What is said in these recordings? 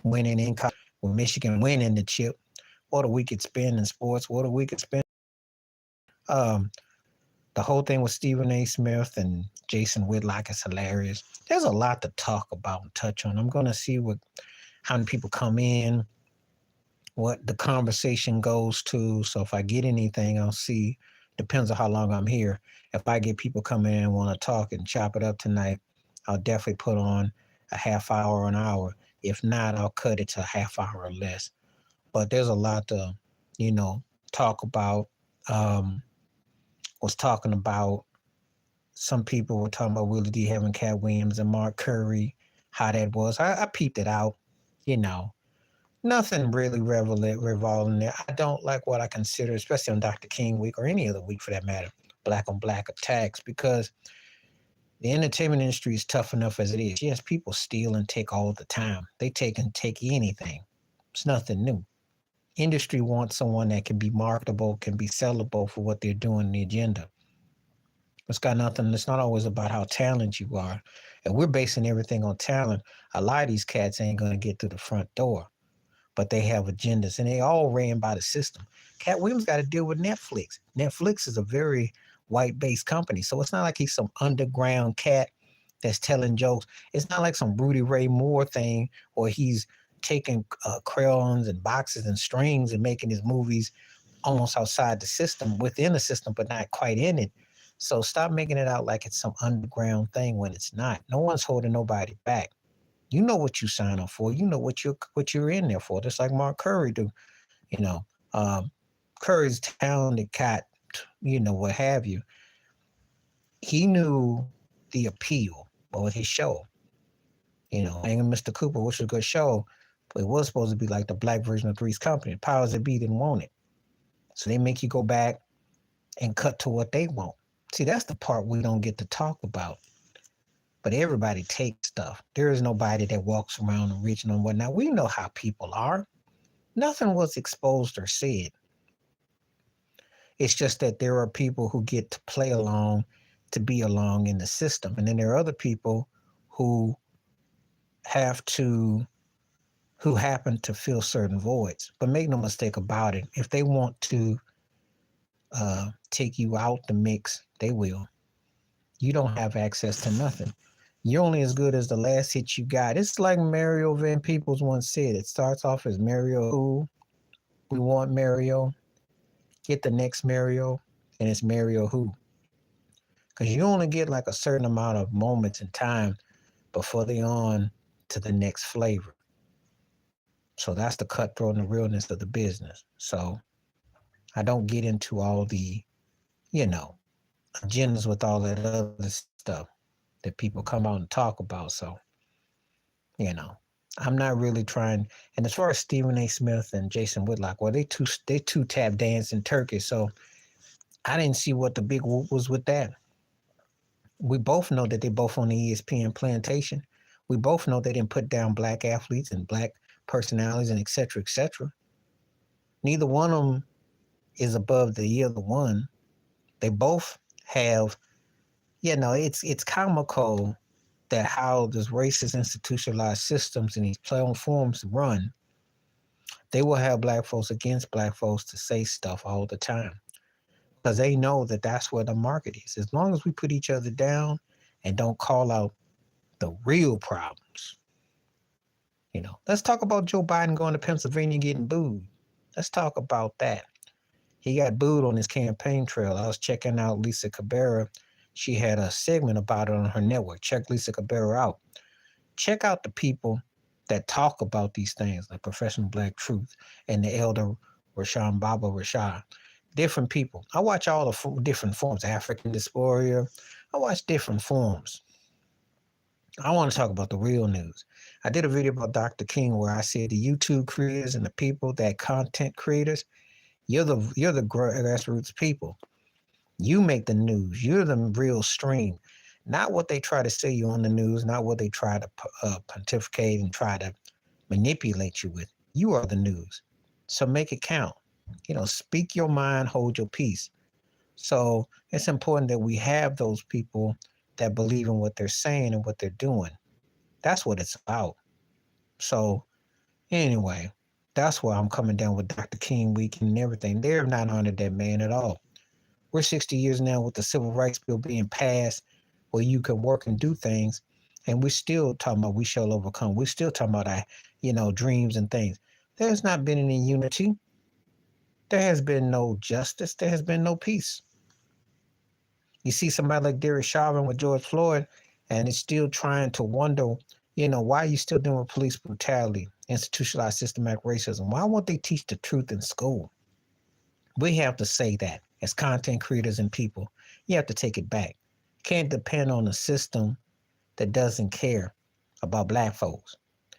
winning in college, with Michigan winning the chip. What a week it's been in sports. What a week it's been. Um, the whole thing with Stephen A. Smith and Jason Whitlock is hilarious. There's a lot to talk about and touch on. I'm going to see how many people come in, what the conversation goes to. So if I get anything, I'll see. Depends on how long I'm here. If I get people coming in and want to talk and chop it up tonight, I'll definitely put on a half hour or an hour. If not, I'll cut it to a half hour or less. But there's a lot to, talk about. Was talking about, some people were talking about Willie D. having Cat Williams and Mark Curry, how that was. I peeped it out, nothing really revolving there. I don't like what I consider, especially on Dr. King week or any other week for that matter, black on black attacks, because the entertainment industry is tough enough as it is. Yes, people steal and take all the time. They take anything. It's nothing new. Industry wants someone that can be marketable, can be sellable for what they're doing in the agenda. It's not always about how talented you are. And we're basing everything on talent. A lot of these cats ain't going to get through the front door, but they have agendas and they all ran by the system. Cat Williams got to deal with Netflix. Netflix is a very white-based company. So it's not like he's some underground cat that's telling jokes. It's not like some Rudy Ray Moore thing, or he's taking crayons and boxes and strings and making his movies almost outside the system, within the system, but not quite in it. So stop making it out like it's some underground thing when it's not. No one's holding nobody back. You know what you sign up for. You know what you're in there for. Just like Mark Curry do. You know, Curry's talented cat. What have you. He knew the appeal of his show. Hanging Mr. Cooper, which was a good show, but it was supposed to be like the black version of Three's Company. The powers that be didn't want it. So they make you go back and cut to what they want. See, that's the part we don't get to talk about. But everybody takes stuff. There is nobody that walks around original and whatnot. We know how people are. Nothing was exposed or said. It's just that there are people who get to play along, to be along in the system. And then there are other people who happen to fill certain voids. But make no mistake about it. If they want to take you out the mix, they will. You don't have access to nothing. You're only as good as the last hit you got. It's like Mario Van Peebles once said. It starts off as Mario who? We want Mario. Get the next Mario, and it's Mario who? Because you only get like a certain amount of moments in time before they on to the next flavor. So that's the cutthroat and the realness of the business. So I don't get into all the, agendas with all that other stuff that people come out and talk about. So, I'm not really trying. And as far as Stephen A. Smith and Jason Whitlock, well, they two tap dance in Turkey. So I didn't see what the big whoop was with that. We both know that they both on the ESPN plantation. We both know they didn't put down black athletes and black personalities and et cetera, et cetera. Neither one of them is above the other one. They both have, it's comical that how this racist institutionalized systems and these platforms run, they will have black folks against black folks to say stuff all the time. Because they know that that's where the market is. As long as we put each other down and don't call out the real problems. Let's talk about Joe Biden going to Pennsylvania getting booed. Let's talk about that. He got booed on his campaign trail. I was checking out Lisa Cabrera. She had a segment about it on her network. Check Lisa Cabrera out. Check out the people that talk about these things, like Professional Black Truth and the elder Rashawn Baba Rashad. Different people. I watch all the different forms. African Diaspora. I watch different forms. I want to talk about the real news. I did a video about Dr. King where I said the YouTube creators and the people that content creators, you're the grassroots people. You make the news. You're the real stream. Not what they try to say you on the news, not what they try to pontificate and try to manipulate you with. You are the news. So make it count. Speak your mind, hold your peace. So it's important that we have those people that believe in what they're saying and what they're doing. That's what it's about. So, Anyway, that's why I'm coming down with Dr. King weekend and everything. They're not honored that man at all. We're 60 years now with the Civil Rights Bill being passed where you can work and do things. And we're still talking about we shall overcome. We're still talking about our, dreams and things. There's not been any unity. There has been no justice. There has been no peace. You see somebody like Derek Chauvin with George Floyd, and it's still trying to wonder, why are you still dealing with police brutality, institutionalized systematic racism? Why won't they teach the truth in school? We have to say that as content creators and people. You have to take it back. Can't depend on a system that doesn't care about black folks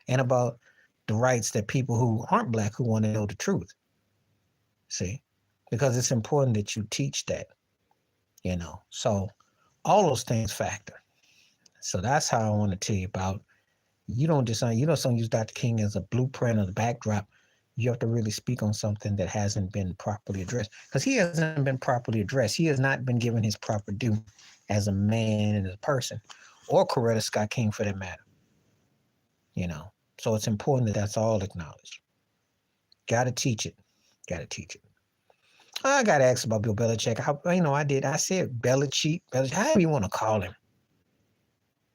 and about the rights that people who aren't black who want to know the truth. See, because it's important that you teach that, So all those things factor. So that's how I want to tell you about. You don't use Dr. King as a blueprint or the backdrop. You have to really speak on something that hasn't been properly addressed, because he hasn't been properly addressed. He has not been given his proper due as a man and as a person, or Coretta Scott King for that matter. So it's important that that's all acknowledged. Got to teach it. Got to teach it. I got to ask about Bill Belichick. I did. I said Belichick, however you want to call him.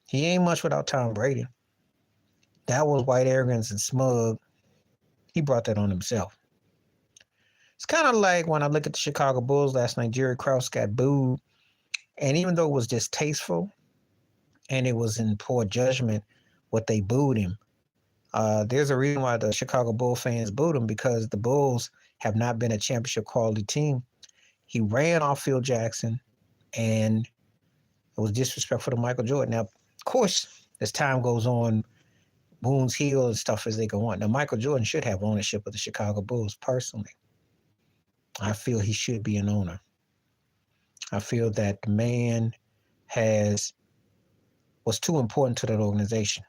He ain't much without Tom Brady. That was white arrogance and smug. He brought that on himself. It's kind of like when I look at the Chicago Bulls last night, Jerry Krause got booed. And even though it was distasteful and it was in poor judgment what they booed him, there's a reason why the Chicago Bull fans booed him, because the Bulls have not been a championship quality team. He ran off Phil Jackson, and it was disrespectful to Michael Jordan. Now, of course, as time goes on, wounds heal and stuff as they go on. Now, Michael Jordan should have ownership of the Chicago Bulls personally. I feel he should be an owner. I feel that the man was too important to that organization.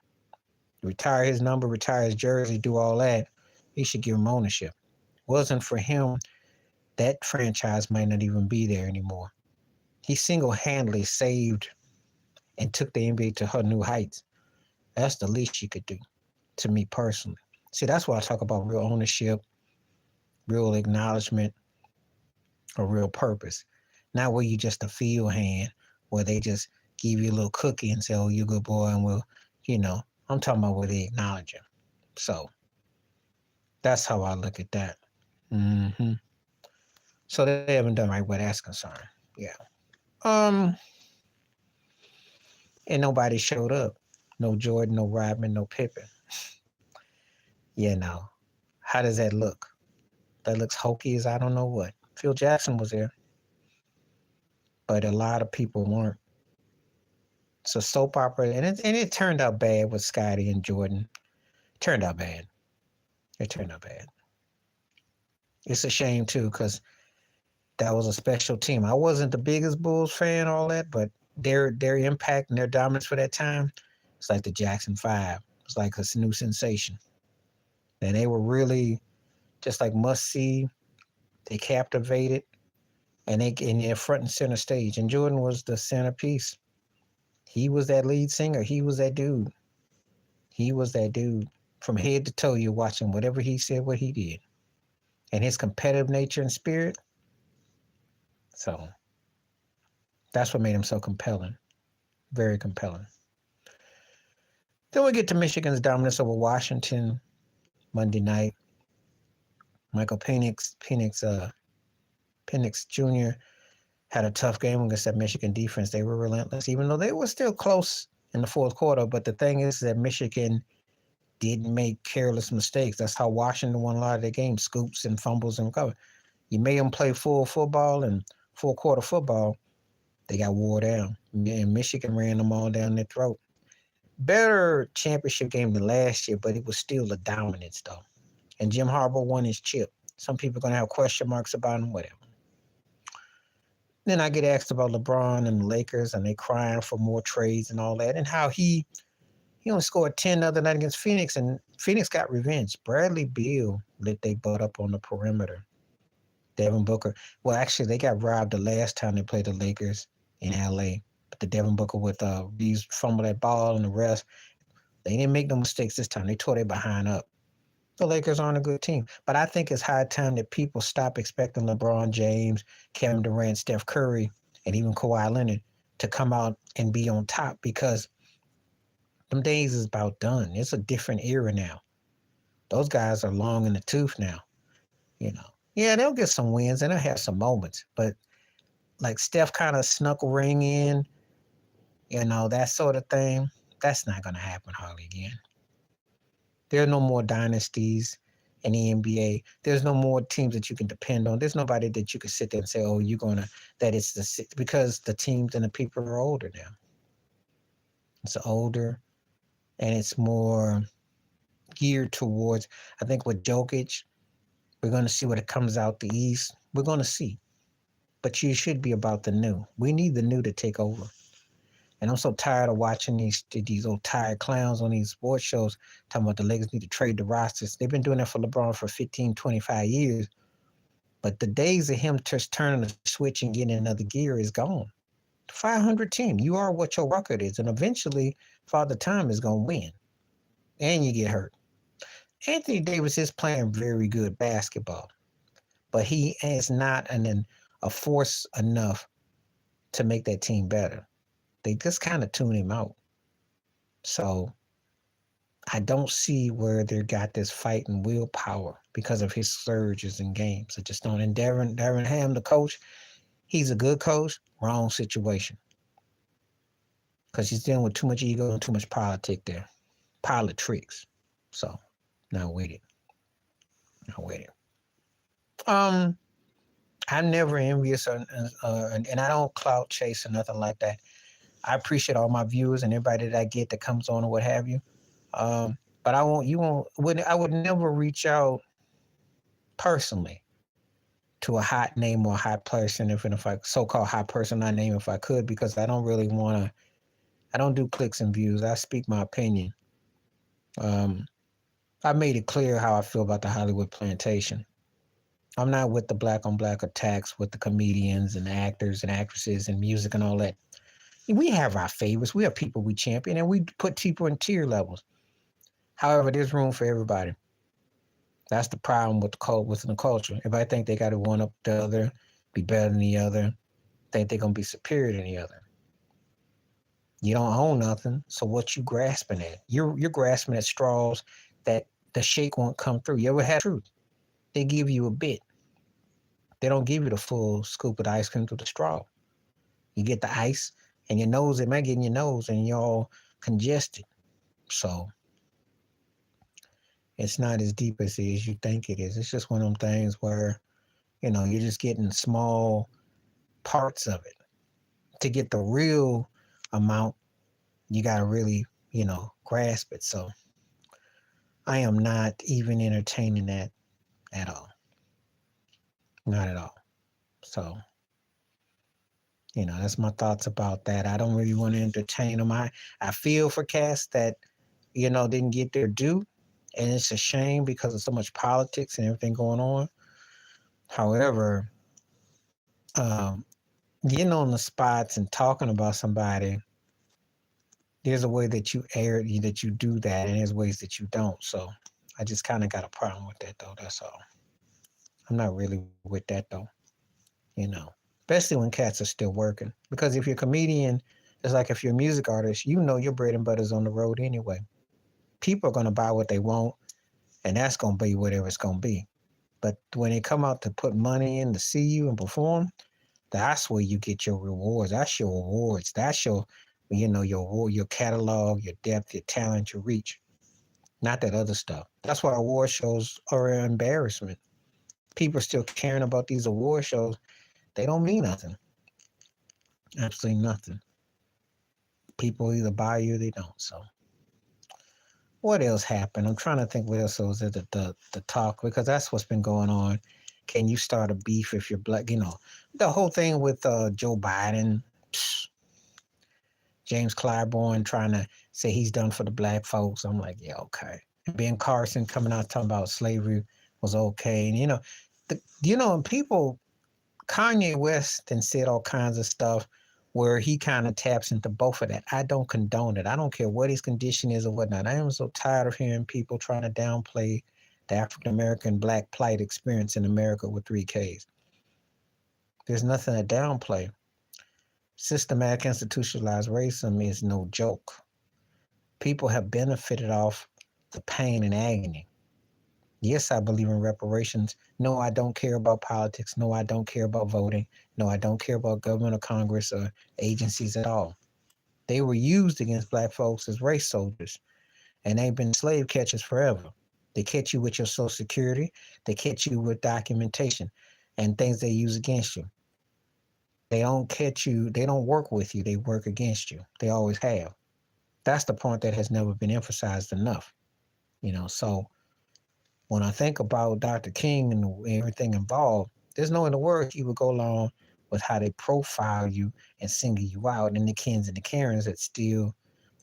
Retire his number, retire his jersey, do all that. He should give him ownership. Wasn't for him, that franchise might not even be there anymore. He single-handedly saved and took the NBA to her new heights. That's the least you could do, to me personally. See, that's why I talk about real ownership, real acknowledgement, or real purpose. Not where you just a field hand, where they just give you a little cookie and say, oh, you're a good boy, and we'll, I'm talking about where they acknowledge him. So that's how I look at that. Mm-hmm. So they haven't done right where that's concerned. Yeah. And nobody showed up. No Jordan, no Rodman, no Pippen. How does that look? That looks hokey as I don't know what. Phil Jackson was there, but a lot of people weren't. It's a soap opera, and it turned out bad with Scottie and Jordan. It turned out bad. It's a shame too, because that was a special team. I wasn't the biggest Bulls fan, all that, but their impact and their dominance for that time, it's like the Jackson 5. It's like a new sensation. And they were really just like must-see. They captivated, and they're front and center stage. And Jordan was the centerpiece. He was that lead singer. He was that dude. From head to toe, you're watching whatever he said, what he did. And his competitive nature and spirit. So that's what made him so compelling. Very compelling. Then we get to Michigan's dominance over Washington Monday night. Michael Penix Jr. had a tough game against that Michigan defense. They were relentless, even though they were still close in the fourth quarter. But the thing is that Michigan didn't make careless mistakes. That's how Washington won a lot of their games, scoops and fumbles and cover. You made them play full football and full quarter football, they got wore down. And Michigan ran them all down their throat. Better championship game than last year, but it was still a dominance, though. And Jim Harbaugh won his chip. Some people are going to have question marks about him, whatever. Then I get asked about LeBron and the Lakers, and they crying for more trades and all that, and how he only scored 10 the other night against Phoenix, and Phoenix got revenge. Bradley Beal lit they butt up on the perimeter. Devin Booker. Well, actually, they got robbed the last time they played the Lakers in L.A., but the Devin Booker with Reeves fumble that ball and the rest, they didn't make no mistakes this time. They tore their behind up. The Lakers aren't a good team. But I think it's high time that people stop expecting LeBron James, Kevin Durant, Steph Curry, and even Kawhi Leonard to come out and be on top, because them days is about done. It's a different era now. Those guys are long in the tooth now, you know. Yeah, they'll get some wins and they'll have some moments, but like Steph kind of snuck a ring in, that sort of thing, that's not going to happen hardly again. There are no more dynasties in the NBA. There's no more teams that you can depend on. There's nobody that you can sit there and say, oh, that it's because the teams and the people are older now. It's older and it's more geared towards, I think with Jokic, we're going to see what it comes out the East. We're going to see. But you should be about the new. We need the new to take over. And I'm so tired of watching these old tired clowns on these sports shows talking about the Lakers need to trade the rosters. They've been doing that for LeBron for 15, 25 years. But the days of him just turning the switch and getting another gear is gone. 500 team. You are what your record is. And eventually, Father Time is going to win. And you get hurt. Anthony Davis is playing very good basketball. But he is not a force enough to make that team better. They just kind of tune him out. So I don't see where they got this fight and willpower because of his surges in games. I just don't. And Darren Ham, the coach, he's a good coach, wrong situation. Because he's dealing with too much ego and too much politics there. Politics. So, not with it. Not with it. I'm never envious and I don't clout chase or nothing like that. I appreciate all my viewers and everybody that I get that comes on or what have you. But I would never reach out personally to a hot name or a hot person, if I so-called hot person, I name if I could, because I don't really want to. I don't do clicks and views. I speak my opinion. I made it clear how I feel about the Hollywood plantation. I'm not with the black on black attacks with the comedians and the actors and actresses and music and all that. We have our favorites. We have people we champion, and we put people in tier levels. However, there's room for everybody. That's the problem with the culture. Everybody think they got to one up the other, be better than the other, think they're going to be superior than the other. You don't own nothing, so what you grasping at? You're grasping at straws that the shake won't come through. You ever had truth? They give you a bit. They don't give you the full scoop of the ice cream through the straw. You get the ice, and your nose, it might get in your nose, and you're all congested. So it's not as deep as you think it is. It's just one of them things where, you're just getting small parts of it. To get the real amount, you got to really, grasp it. So I am not even entertaining that at all. Not at all. So, that's my thoughts about that. I don't really want to entertain them. I feel for cats that, didn't get their due. And it's a shame because of so much politics and everything going on. However, getting on the spots and talking about somebody, there's a way that you do that, and there's ways that you don't. So I just kind of got a problem with that, though. That's all. I'm not really with that, though. Especially when cats are still working. Because if you're a comedian, it's like if you're a music artist, your bread and butter's on the road anyway. People are going to buy what they want, and that's going to be whatever it's going to be. But when they come out to put money in to see you and perform, that's where you get your rewards. That's your awards. That's your catalog, your depth, your talent, your reach. Not that other stuff. That's why award shows are an embarrassment. People are still caring about these award shows. They don't mean nothing. Absolutely nothing. People either buy you or they don't. So what else happened? I'm trying to think what else was at the talk, because that's what's been going on. Can you start a beef if you're black? The whole thing with Joe Biden, James Clyburn trying to say he's done for the black folks. I'm like, yeah, okay. And Ben Carson coming out talking about slavery was okay. And, and people, Kanye West then said all kinds of stuff where he kind of taps into both of that. I don't condone it. I don't care what his condition is or whatnot. I am so tired of hearing people trying to downplay the African American Black plight experience in America with 3Ks. There's nothing to downplay. Systematic institutionalized racism is no joke. People have benefited off the pain and agony. Yes, I believe in reparations. No, I don't care about politics. No, I don't care about voting. No, I don't care about government or Congress or agencies at all. They were used against black folks as race soldiers, and they've been slave catchers forever. They catch you with your Social Security. They catch you with documentation and things they use against you. They don't catch you. They don't work with you. They work against you. They always have. That's the point that has never been emphasized enough. So when I think about Dr. King and everything involved, there's no in the world he would go along with how they profile you and single you out, and the Kens and the Karens that still,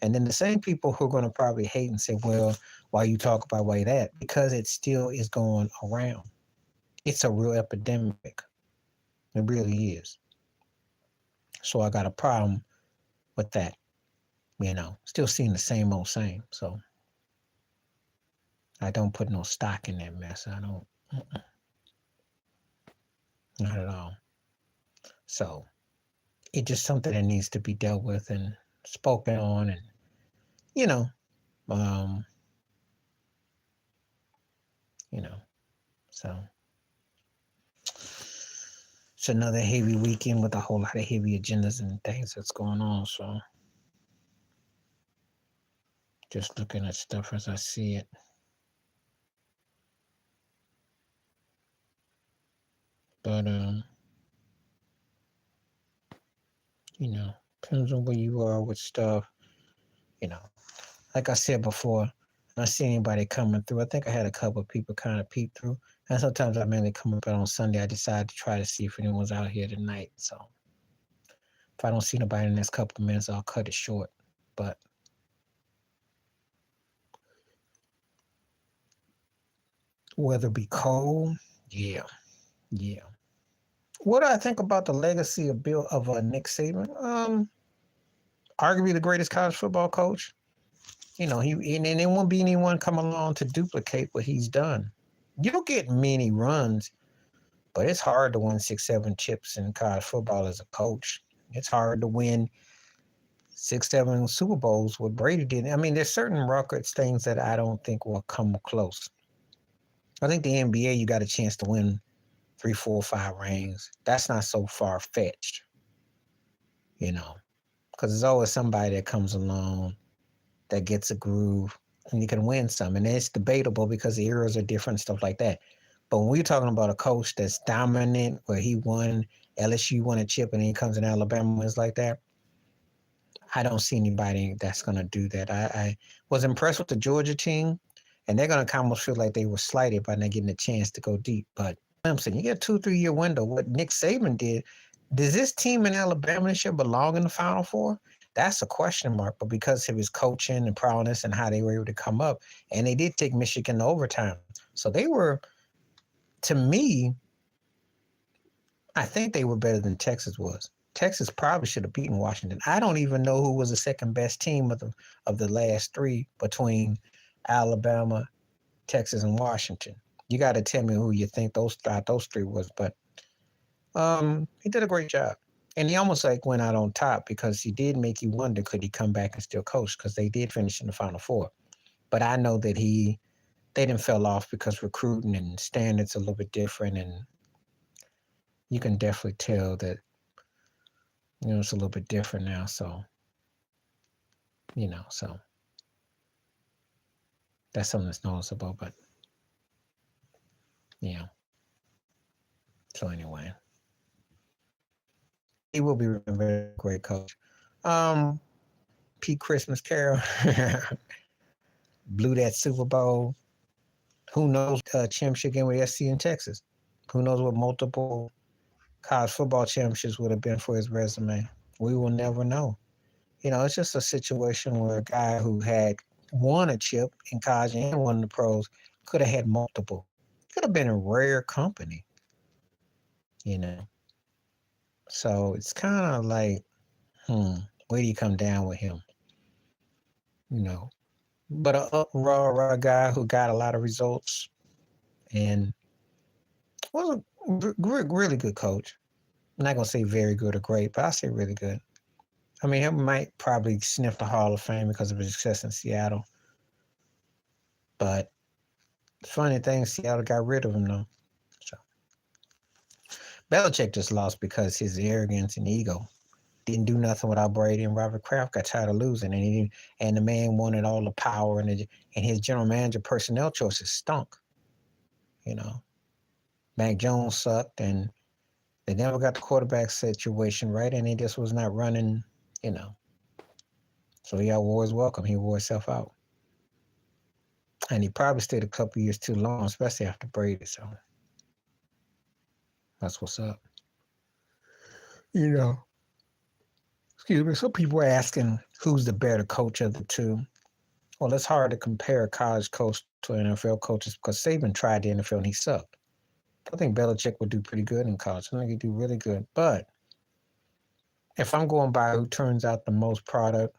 and then the same people who are going to probably hate and say, well, why you talk about why that? Because it still is going around. It's a real epidemic. It really is. So I got a problem with that. Still seeing the same old same. So I don't put no stock in that mess. I don't. Not at all. So it's just something that needs to be dealt with and spoken on, and um, so it's another heavy weekend with a whole lot of heavy agendas and things that's going on. So just looking at stuff as I see it. But depends on where you are with stuff. Like I said before, I see anybody coming through. I think I had a couple of people kind of peek through. And sometimes I mainly come up on Sunday. I decide to try to see if anyone's out here tonight. So if I don't see nobody in the next couple of minutes, I'll cut it short. But weather be cold, yeah. What do I think about the legacy of Nick Saban? Arguably the greatest college football coach. And there won't be anyone come along to duplicate what he's done. You'll get many runs, but it's hard to win 6, 7 chips in college football as a coach. It's hard to win 6, 7 Super Bowls what Brady did. I mean, there's certain records, things that I don't think will come close. I think the NBA, you got a chance to win 3, 4, 5 rings. That's not so far-fetched, because there's always somebody that comes along that gets a groove and you can win some. And it's debatable because the eras are different, stuff like that. But when we're talking about a coach that's dominant, where he won, LSU won a chip, and then he comes in Alabama and wins like that, I don't see anybody that's going to do that. I was impressed with the Georgia team, and they're going to almost feel like they were slighted by not getting a chance to go deep. But Clemson, you get a 2-3 year window. What Nick Saban did, does this team in Alabama this year belong in the Final Four? That's a question mark. But because of his coaching and prowess and how they were able to come up, and they did take Michigan to overtime. So they were, to me, I think they were better than Texas was. Texas probably should have beaten Washington. I don't even know who was the second best team of the last 3 between Alabama, Texas, and Washington. You got to tell me who you think those 3 was. But he did a great job. And he almost went out on top because he did make you wonder, could he come back and still coach? Because they did finish in the Final Four. But I know that they didn't fell off because recruiting and standards are a little bit different. And you can definitely tell that, it's a little bit different now. So, so that's something that's noticeable. But, so anyway. He will be remembered as a great coach. Pete Christmas Carol blew that Super Bowl. Who knows championship game with SC in Texas? Who knows what multiple college football championships would have been for his resume? We will never know. It's just a situation where a guy who had won a chip in college and won the pros could have had multiple. Could have been a rare company. So it's kind of like, where do you come down with him? But a raw guy who got a lot of results, and was a really good coach. I'm not gonna say very good or great, but I say really good. I mean, he might probably sniff the Hall of Fame because of his success in Seattle. But the funny thing, Seattle got rid of him though. So Belichick just lost because his arrogance and ego. Didn't do nothing without Brady, and Robert Kraft got tired of losing, and and the man wanted all the power, and his general manager personnel choices stunk. You know, Mac Jones sucked, and they never got the quarterback situation right, and he just was not running. You know, so he outwore his welcome. He wore himself out, and he probably stayed a couple years too long, especially after Brady. So that's what's up. You know, excuse me. Some people are asking who's the better coach of the two. Well, it's hard to compare a college coach to an NFL coach because Saban tried the NFL and he sucked. I think Belichick would do pretty good in college. I think he'd do really good. But if I'm going by who turns out the most product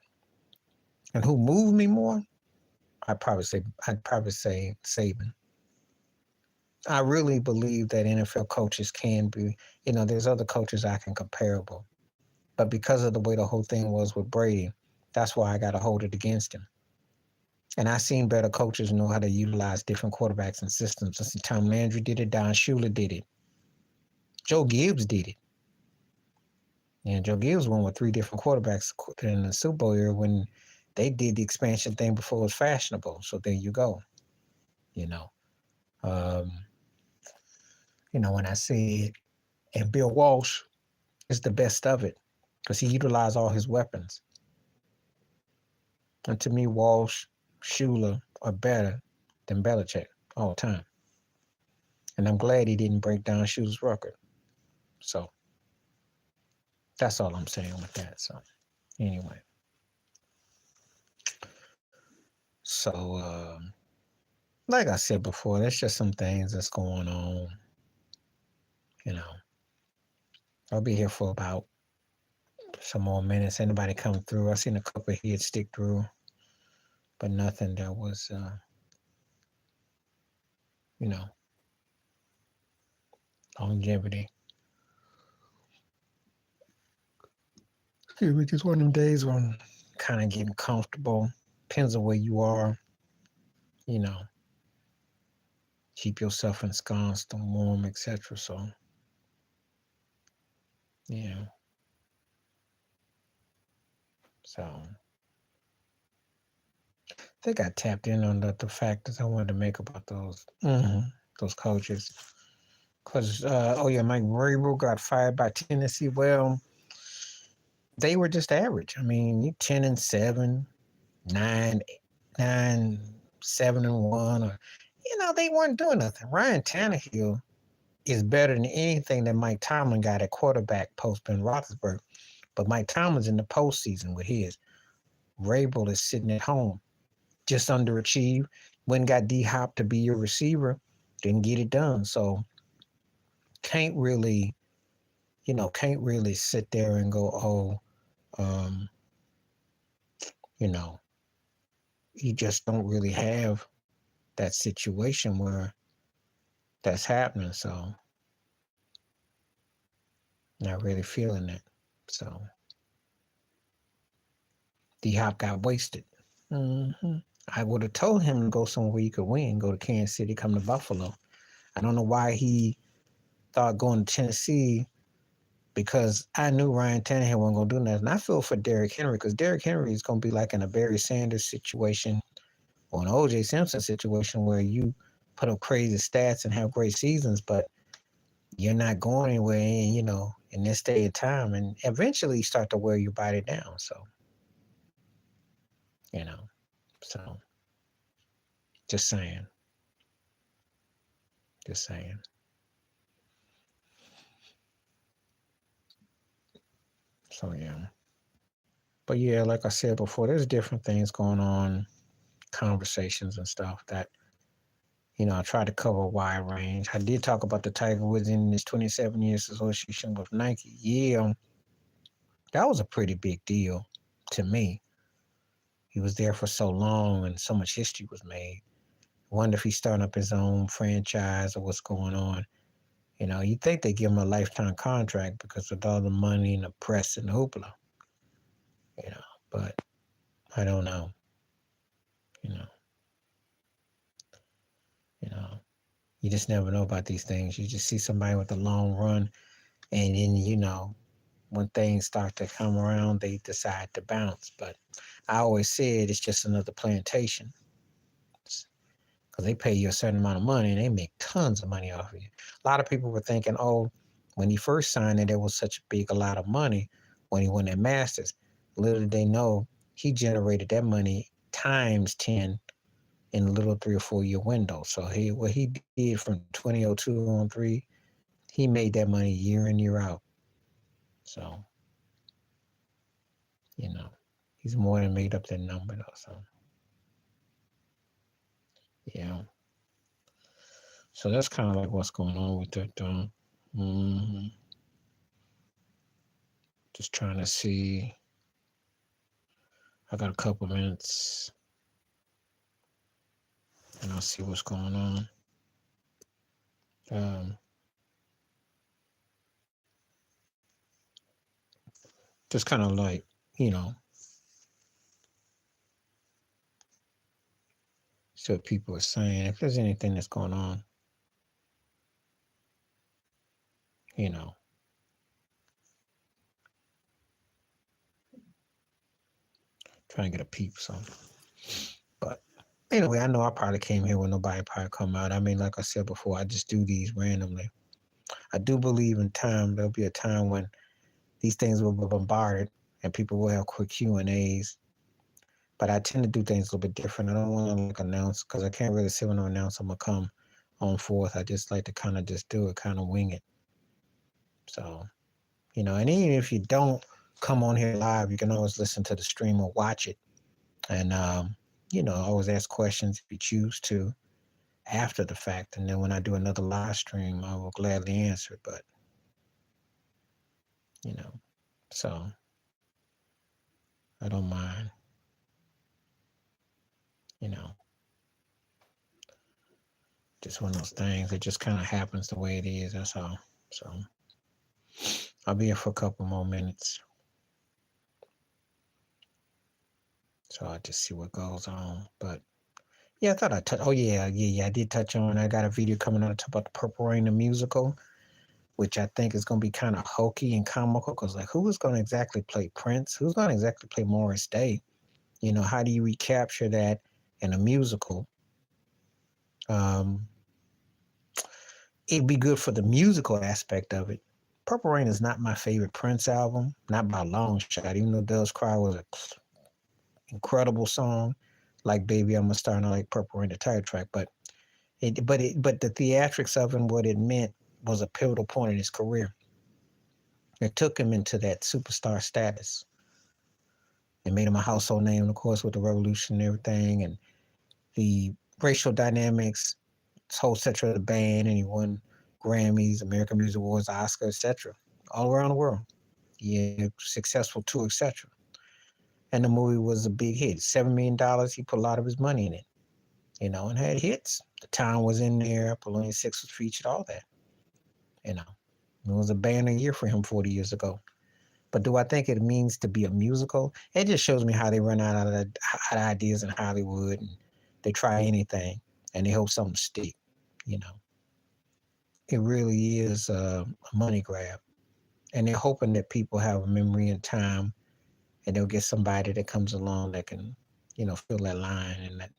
and who moved me more, I'd probably say Saban. I really believe that NFL coaches can be, there's other coaches I can comparable. But because of the way the whole thing was with Brady, that's why I got to hold it against him. And I've seen better coaches know how to utilize different quarterbacks and systems. I see Tom Landry did it. Don Shula did it. Joe Gibbs did it. And Joe Gibbs won with 3 different quarterbacks in the Super Bowl year when they did the expansion thing before it was fashionable. So there you go. Um, when I said, and Bill Walsh is the best of it because he utilized all his weapons. And to me, Walsh, Shula are better than Belichick all the time. And I'm glad he didn't break down Shula's record. So that's all I'm saying with that. So anyway. So like I said before, there's just some things that's going on. I'll be here for about some more minutes. Anybody come through? I've seen a couple of heads stick through, but nothing that was, longevity. Excuse me, just one of them days when I'm kind of getting comfortable. Depends on where you are. Keep yourself ensconced and warm, etc. So, yeah. So, I think I tapped in on the factors I wanted to make about those coaches. Because, Mike Vrabel got fired by Tennessee. Well, they were just average. I mean, 10-7, 9-7-1, or they weren't doing nothing. Ryan Tannehill is better than anything that Mike Tomlin got at quarterback post Ben Roethlisberger. But Mike Tomlin's in the postseason with his. Vrabel is sitting at home, just underachieved. Went and got D-Hop to be your receiver, didn't get it done. So can't really sit there and go, you just don't really have that situation where that's happening. So not really feeling it. So D-Hop got wasted. I would have told him to go somewhere you could win, go to Kansas City, come to Buffalo. I don't know why he thought going to Tennessee, because I knew Ryan Tannehill wasn't going to do nothing. I feel for Derrick Henry because Derrick Henry is going to be like in a Barry Sanders situation or an O.J. Simpson situation where you put up crazy stats and have great seasons, but you're not going anywhere, in this day and time, and eventually you start to wear your body down. So, so just saying. So, yeah. But yeah, like I said before, there's different things going on, conversations and stuff that, I try to cover a wide range. I did talk about the Tiger Woods in his 27 years association with Nike. Yeah, that was a pretty big deal to me. He was there for so long and so much history was made. Wonder if he's starting up his own franchise or what's going on. You think they give him a lifetime contract because with all the money and the press and the hoopla, you know, but I don't know, you know, you know, you just never know about these things. You just see somebody with a long run, and then, when things start to come around, they decide to bounce. But I always said it's just another plantation because they pay you a certain amount of money and they make tons of money off of you. A lot of people were thinking, oh, when he first signed it, it was such a lot of money when he won that Masters. Little did they know he generated that money times 10 in a little 3 or 4 year window. So what he did from 2002 on three, he made that money year in, year out. So, he's more than made up that number though. So, yeah. So that's kind of like what's going on with that. Just trying to see. I got a couple minutes, and I'll see what's going on. Just kind of like, see what people are saying. If there's anything that's going on, trying to get a peep. So, but anyway, I know I probably came here when nobody probably come out. I mean, like I said before, I just do these randomly. I do believe in time. There'll be a time when these things will be bombarded and people will have quick Q&As. But I tend to do things a little bit different. I don't want to like announce because I can't really say when I announce I'm gonna come on forth. I just like to kind of just do it, kind of wing it. So, and even if you don't come on here live, you can always listen to the stream or watch it. And, always ask questions if you choose to after the fact. And then when I do another live stream, I will gladly answer it. But, so I don't mind, just one of those things. It just kind of happens the way it is. That's all. So I'll be here for a couple more minutes. So I'll just see what goes on. But yeah, I thought I touched. Oh yeah, I did touch on. I got a video coming out about the Purple Rain, the musical, which I think is going to be kind of hokey and comical. Because like, who is going to exactly play Prince? Who's going to exactly play Morris Day? How do you recapture that in a musical? It'd be good for the musical aspect of it. Purple Rain is not my favorite Prince album, not by a long shot. Even though Doves Cry was an incredible song, like Baby I'm a Star, and I like Purple Rain, the title track. But the theatrics of it and what it meant was a pivotal point in his career. It took him into that superstar status. It made him a household name, of course, with the revolution and everything, and the racial dynamics, his whole etc. of the band, and he won Grammys, American Music Awards, Oscars, etc. all around the world. Yeah, successful tour, etc. And the movie was a big hit. $7 million. He put a lot of his money in it, and had hits. The Town was in there. Polonius 6 was featured. All that, It was a banner year for him 40 years ago. But do I think it means to be a musical? It just shows me how they run out of ideas in Hollywood, and they try anything, and they hope something stick. It really is a money grab, and they're hoping that people have a memory and time, and they'll get somebody that comes along that can, fill that line, and that,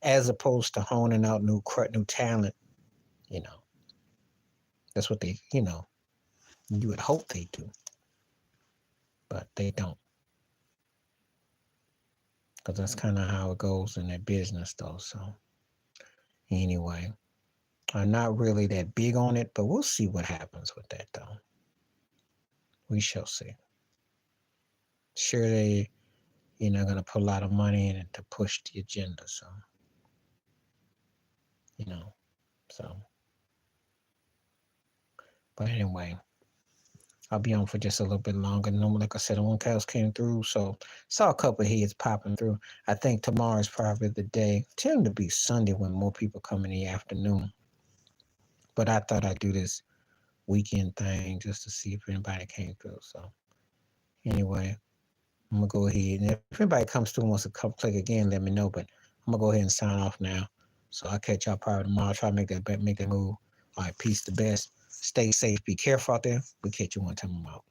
as opposed to honing out new talent. That's what they, you would hope they do, but they don't. Because that's kind of how it goes in that business, though. So anyway, I'm not really that big on it, but we'll see what happens with that, though. We shall see. Sure, they, going to put a lot of money in it to push the agenda. So, so. But anyway, I'll be on for just a little bit longer. Normally, like I said, the one cows came through, so saw a couple of heads popping through. I think tomorrow is probably the day. Tend to be Sunday when more people come in the afternoon. But I thought I'd do this weekend thing just to see if anybody came through. So anyway, I'm gonna go ahead, and if anybody comes through and wants to come click again, let me know. But I'm gonna go ahead and sign off now. So I'll catch y'all probably tomorrow. Try to make that move. All right, peace, the best. Stay safe. Be careful out there. We'll catch you one time. I'm out.